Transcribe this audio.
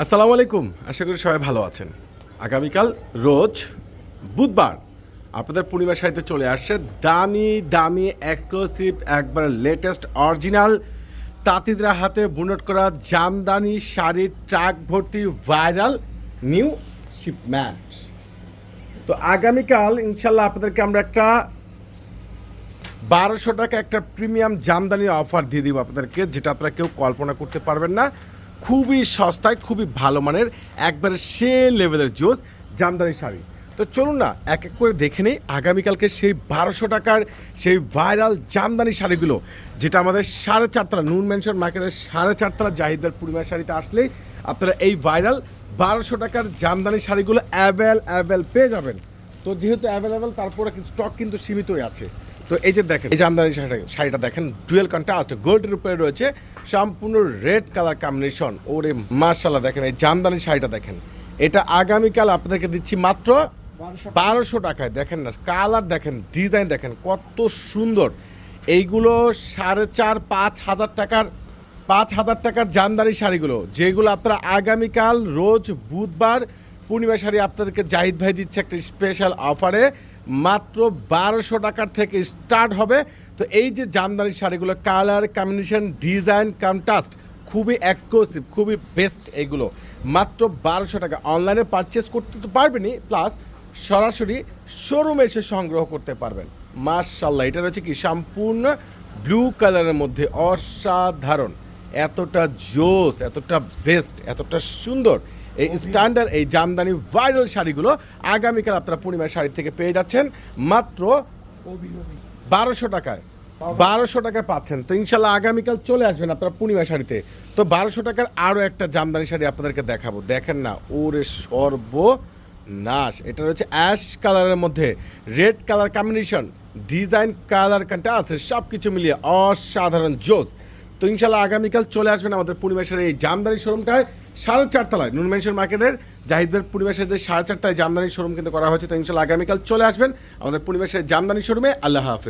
আসসালামু আলাইকুম, আশা করি সবাই ভালো আছেন। আগামীকাল রোজ বুধবার আপনাদের পূর্ণিমা শাড়িতে চলে আসছে দামি দামি এক্সক্লুসিভ একবার লেটেস্ট অরিজিনাল তাঁতিদের হাতে বুনট করা জামদানি শাড়ির ট্রাক ভর্তি ভাইরাল নিউ শিপমেন্ট। তো আগামীকাল ইনশাল্লাহ আপনাদেরকে আমরা একটা 1200 টাকা একটা প্রিমিয়াম জামদানি অফার দিয়ে দিব আপনাদেরকে, যেটা আপনারা কেউ কল্পনা করতে পারবেন না। খুবই সস্তায়, খুবই ভালো মানের, একবারে সে লেভেলের জোস জামদানি শাড়ি। তো চলুন না এক এক করে দেখে নেই আগামীকালকে সেই 1200 টাকার সেই ভাইরাল জামদানি শাড়িগুলো, যেটা আমাদের 4.5 তলা নুন মেনশন মার্কেটের 4.5 তলা জাহিদের পূর্ণিমা শাড়িতে আসলেই আপনারা এই ভাইরাল 1200 টাকার জামদানি শাড়িগুলো অ্যাভেলেবল পেয়ে যাবেন। তো যেহেতু অ্যাভেলেবেল, তারপরে কিন্তু স্টক কিন্তু সীমিতই আছে। তো এই যে দেখেন, এই জামদানি শাড়িটা দেখেন, ডুয়েল কন্ট্রাস্ট গোল্ডের উপরে রয়েছে সম্পূর্ণ রেড কালার কম্বিনেশন। ওরে মাশাআল্লাহ, দেখেন এই জামদানি শাড়িটা দেখেন, এটা আগামীকাল আপনাদেরকে দিচ্ছি মাত্র 1200 টাকায়। দেখেন না কালার, দেখেন ডিজাইন, দেখেন কত সুন্দর। এইগুলো 4,500-5,000 টাকার 5,000 টাকার জামদানি শাড়িগুলো, যেগুলো আপনারা আগামীকাল রোজ বুধবার পূর্ণিমা শাড়ি আপনাদেরকে জাহিদ ভাই দিচ্ছে একটা স্পেশাল অফারে, মাত্র 1200 টাকার থেকে স্টার্ট হবে। তো এই যে জামদানি শাড়িগুলো, কালার কম্বিনেশন, ডিজাইন, কন্ট্রাস্ট খুবই এক্সক্লুসিভ, খুবই বেস্ট। এইগুলো মাত্র 1200 টাকা। অনলাইনে পারচেস করতে তো পারবেনই, প্লাস সরাসরি শোরুমে এসে সংগ্রহ করতে পারবেন। মাশাআল্লাহ, এটা রয়েছে কি সম্পূর্ণ ব্লু কালারের মধ্যে, অসাধারণ, এতটা জোস, এতটা বেস্ট, এতটা সুন্দর এই স্ট্যান্ডার্ড এই জামদানি ভাইরাল শাড়িগুলো আগামীকাল আপনারা পূর্ণিমা শাড়ি থেকে পেয়ে যাচ্ছেন মাত্র 1200 টাকায়। 1200 টাকায় পাচ্ছেন। তো ইনশাল্লাহ আগামীকাল চলে আসবেন আপনারা পূর্ণিমা শাড়িতে। তো 1200 টাকার আরও একটা জামদানি শাড়ি আপনাদেরকে দেখাবো। দেখেন না, ওরে সর্বনাশ, এটা রয়েছে অ্যাশ কালারের মধ্যে red colour combination, design, colour contrast সব কিছু মিলিয়ে অসাধারণ জোস। তো ইনশাল্লাহ আগামীকাল চলে আসবেন আমাদের পূর্ণিমা শাড়ির এই জামদানি শোরুমটায় 4.5 তলায় নুন মেনশন মার্কেটের জাহিদের পূর্ণিমা শাড়িতে 4.5 তলায় জামদানি শোরুম কিন্তু করা হয়েছে। তো ইনশাল্লাহ আগামীকাল চলে আসবেন আমাদের পূর্ণিমা শাড়ির জামদানি শোরুমে। আল্লাহ হাফেজ।